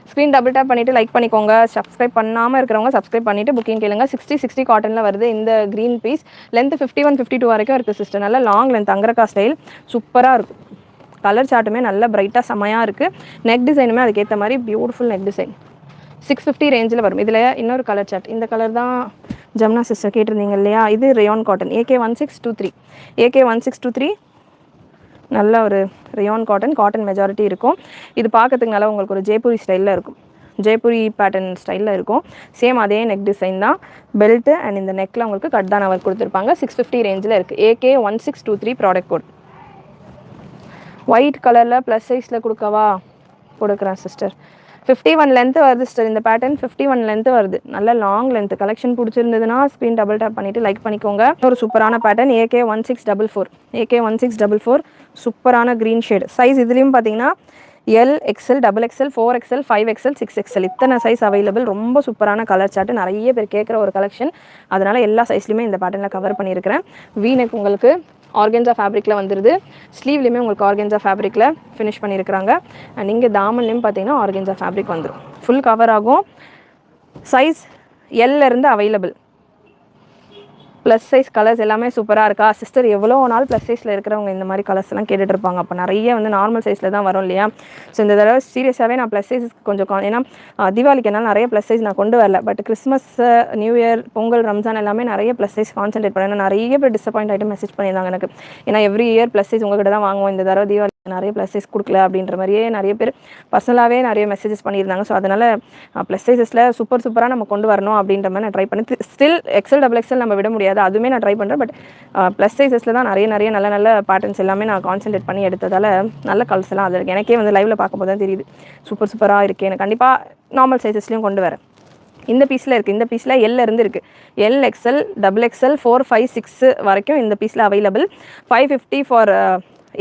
ஸ்க்ரீன் டபுள் டேப் பண்ணிவிட்டு லைக் பண்ணிக்கோங்க. சப்ஸ்கிரைப் பண்ணாமல் இருக்கிறவங்க சப்ஸ்கிரைப் பண்ணிவிட்டு புக்கிங் கேளுங்க. 60 காட்டனில் வருது இந்த க்ரீன் பீஸ். லென்த்து 51, 52 வரைக்கும் இருக்குது சிஸ்டர். நல்லா லாங் லென்த் அங்கரக்கா ஸ்டைல் சூப்பராக இருக்கும். கலர் சார்ட்டுமே நல்லா பிரைட்டாக செம்மையாக இருக்குது. நெக் டிசைனுமே அதுக்கேற்ற மாதிரி பியூட்டிஃபுல் நெக் டிசைன். 650 ரேஞ்சில் வரும். இதில் இன்னொரு கலர் சார்ட், இந்த கலர் தான் ஜமுனா சிஸ்டர் கேட்டிருந்தீங்க இல்லையா, இது ரயான் காட்டன். AK1623 நல்ல ஒரு ரயான் காட்டன் மெஜாரிட்டி இருக்கும். இது பார்க்கறதுக்கு நல்லா உங்களுக்கு ஒரு ஜெய்ப்பூரி ஸ்டைலில் இருக்கும். ஜெய்ப்பூரி பேட்டர்ன் ஸ்டைலில் இருக்கும். சேம் அதே நெக் டிசைன் தான். பெல்ட்டு அண்ட் இந்த நெக்கில் உங்களுக்கு கட்தான் ஒர்க் கொடுத்துருப்பாங்க. 650 ரேஞ்சில் இருக்குது. AK1623 product code. ஒயிட் கலரில் ப்ளஸ் சைஸில் கொடுக்குறேன் சிஸ்டர். 51 லென்த்து வருது சிஸ்டர். இந்த பேட்டர்ன் 51 லென்த்து வருது. நல்ல லாங் லென்த்து. கலெக்ஷன் பிடிச்சிருந்ததுன்னா ஸ்க்ரீன் டபுள் டேப் பண்ணிவிட்டு லைக் பண்ணிக்கோங்க. ஒரு சூப்பரான பேட்டர்ன் AK1644 சூப்பரான க்ரீன் ஷேட். சைஸ் இதுலேயும் பார்த்தீங்கன்னா L, XL, XXL, 4XL, 5XL, 6XL இத்தனை சைஸ் அவைலபிள். ரொம்ப சூப்பரான கலர் சார்ட்டு. நிறைய பேர் கேட்குற ஒரு கலெக்ஷன். அதனால் எல்லா சைஸ்லையுமே இந்த பேட்டர்னில் கவர் பண்ணியிருக்கிறேன். வீனெக் உங்களுக்கு ஆர்கென்ஸா ஃபேப்ரிக்கில் வந்துடுது. ஸ்லீவ்லேயுமே உங்களுக்கு ஆர்கென்ஸா ஃபேப்ரிக்கில் ஃபினிஷ் பண்ணியிருக்கிறாங்க. அண்ட் இங்கே தாமன்லேயும் பார்த்தீங்கன்னா ஆர்கென்ஸா ஃபேப்ரிக் வந்துடும். ஃபுல் கவர் ஆகும். சைஸ் எல்லேருந்து அவைலபிள். ப்ளஸ் சைஸ் கலர்ஸ் எல்லாமே சூப்பராக இருக்கா சிஸ்டர்? எவ்வளோ நாள் ப்ளஸ் சைஸில் இருக்கிறவங்க இந்த மாதிரி கலர்ஸ் எல்லாம் கேட்டுட்டு இருப்பாங்க. அப்போ நிறைய வந்து நார்மல் சைஸில் தான் வரும் இல்லையா? ஸோ இந்த தடவை சீரியஸாகவே நான் ப்ளஸ் சைஸ் கொஞ்சம் ஏன்னா தீபாவளிக்கு என்னால் நிறைய ப்ளஸ் சைஸ் நான் கொண்டு வரல. But Christmas, new year, Pongal, Ramzan எல்லாமே நிறைய ப்ளஸ் சைஸ் கான்சென்ட்ரேட் பண்ணேன். நிறைய பேர் டிசப்பாயிண்ட் ஆகிட்டு மெசேஜ் பண்ணியிருந்தாங்க எனக்கு. ஏன்னா எவ்ரி இயர் ப்ளஸ் சைஸ் உங்கள்கிட்ட தான் வாங்குவோம், இந்த தடவை தீபாவளி நிறைய ப்ளஸ் சைஸ் கொடுக்கல அப்படின்ற மாதிரியே நிறைய பேர் பர்சனலாகவே நிறைய மெசேஜஸ் பண்ணியிருந்தாங்க. ஸோ அதனால் ப்ளஸ் சைஸஸில் சூப்பராக நம்ம கொண்டு வரணும் அப்படின்ற மாதிரி நான் ட்ரை பண்ணி ஸ்டில் எக்ஸல் டபுள் எக்ஸல் நம்ம விட முடியாது, அதுவுமே நான் ட்ரை பண்ணுறேன். பட் ப்ளஸ் சைஸஸில் தான் நிறைய நல்ல பேட்டர்ன்ஸ் எல்லாமே நான் கான்சென்ட்ரேட் பண்ணி எடுத்ததால் நல்ல கலர்ஸ் எல்லாம் அது இருக்குது. எனக்கே வந்து லைவில் பார்க்கும்போது தான் தெரியுது சூப்பராக இருக்குது. எனக்கு கண்டிப்பாக நார்மல் சைஸஸ்லையும் கொண்டு வரேன். இந்த பீஸில் இருக்குது. இந்த பீஸில் எல்லேருந்து இருக்குது. எல், எக்ஸல், டபுள் எக்ஸல், 4, 5, 6 வரைக்கும் இந்த பீஸில் available. 550 for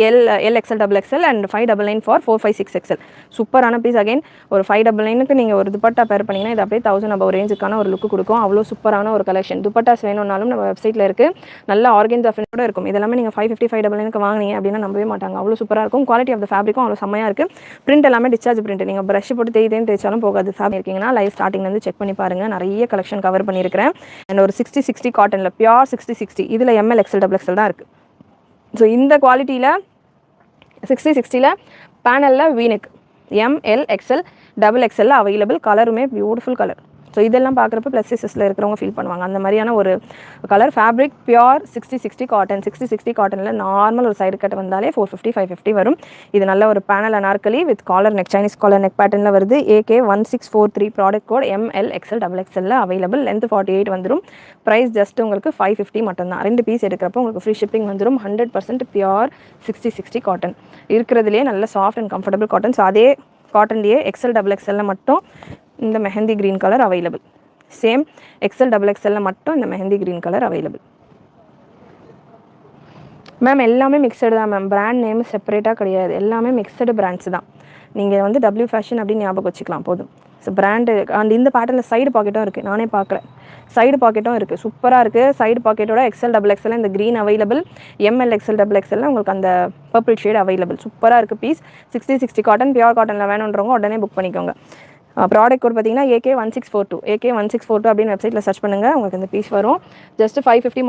L XL, double XL and 599 for 4, 5, 6 XL. சூப்பரான பீஸ். அகைன் ஒரு 599க்கு நீங்கள் ஒரு துப்பட்டா பேர் பண்ணிங்கன்னா இது அப்படியே 1000 above ரேஞ்சுக்கான ஒரு லுக்கு கொடுக்கும். அவ்வளோ சூப்பரான ஒரு கலெக்ஷன். துப்பட்டாஸ் வேணும்னாலும் நம்ம வெப்சைட்டில் இருக்குது. நல்ல ஆர்கென்ஸா ஃபினிஷோட இருக்கும். இதெல்லாமே நீங்கள் 550, 599க்கு வாங்கினீங்க அப்படின்னா நம்பவே மாட்டாங்க. அவ்வளோ சூப்பராக இருக்கும். குவாலிட்டி ஆஃப் த ஃபேப்ரிக்கும் அவ்வளோ செம்மையாக இருக்குது. பிரிண்ட் எல்லாமே டிஸ்சார்ஜ் பிரிண்ட். நீங்கள் ப்ரஷ் போட்டு தேய்ச்சாலும் போகாது. ஃபேப்ரிக் இருக்கீங்கன்னா லைவ் ஸ்டார்டிங்லேருந்து செக் பண்ணி பாருங்கள். நிறைய கலெக்ஷன் கவர் பண்ணியிருக்கிறேன். அண்ட் ஒரு 60-60 காட்டனில் பியூர் 60-60 இதில் எம்எல், எக்ஸல், டபுள் எக்ஸல் தான் இருக்குது. ஸோ இந்த குவாலிட்டியில் 60-60ல் பேனலில் V neck M L, XL, double XL available. கலருமே பியூட்டிஃபுல் கலர். ஸோ இதெல்லாம் பார்க்குறப்ப ப்ளஸ் சைஸஸில் இருக்கிறவங்க ஃபீல் பண்ணுவாங்க. அந்த மாதிரியான ஒரு கலர். Fabric pure 60-60 cotton. 60-60 காட்டனில் நார்மல் ஒரு சைடு கட் வந்தாலே 450, 550 வரும். இது நல்ல ஒரு panel anarkali with collar neck, Chinese collar neck பேட்டர்னில் வருது. AK1643 product code M L, XL, double எக்ஸலில் அவைலபிள். லென்த் 48 வந்துடும். ப்ரைஸ் ஜஸ்ட் உங்களுக்கு 550 மட்டும்தான். 2 பீஸ் எடுக்கிறப்போ உங்களுக்கு ஃப்ரீ ஷிப்பிங் வந்துடும். 100% பியூர் 60-60 காட்டன். இருக்கிறதுலே நல்ல soft and comfortable cotton. So அதே காட்டன்லேயே எக்ஸல், டபுள் எக்ஸலில் மட்டும் இந்த mehndi green colour available. Same XL, double எக்ஸலில் மட்டும் இந்த mehndi green colour available. Ma'am எல்லாமே மிக்சடு தான் மேம். பிராண்ட் நேம் செப்பரேட்டாக கிடையாது. எல்லாமே மிக்சடு பிராண்ட்ஸ் தான். நீங்கள் வந்து W ஃபேஷன் அப்படின்னு ஞாபகம் வச்சுக்கலாம் போதும். ஸோ பிராண்டு அண்ட் இந்த பேட்டர்னில் சைடு பாக்கெட்டும் இருக்குது. நானே பார்க்கல. சைடு பாக்கெட்டும் இருக்குது. சூப்பராக இருக்குது. சைடு பாக்கெட்டோட எக்ஸல், டபுள் எக்ஸல் இந்த green available. M L, XL, double எக்ஸலில் உங்களுக்கு அந்த பர்பிள் ஷேட் அவைலபிள். சூப்பராக இருக்குது பீஸ். 60-60 காட்டன் பியூர் காட்டனில் வேணுன்றவங்க உடனே புக் பண்ணிக்கோங்க. ப்ராடக்ட் கோட் பார்த்தீங்கன்னா AK1642 AK1642 அப்படின்னு வெப்சைட்டில் சர்ச் பண்ணுங்கள். உங்களுக்கு இந்த பீஸ் வரும். ஜஸ்ட் 550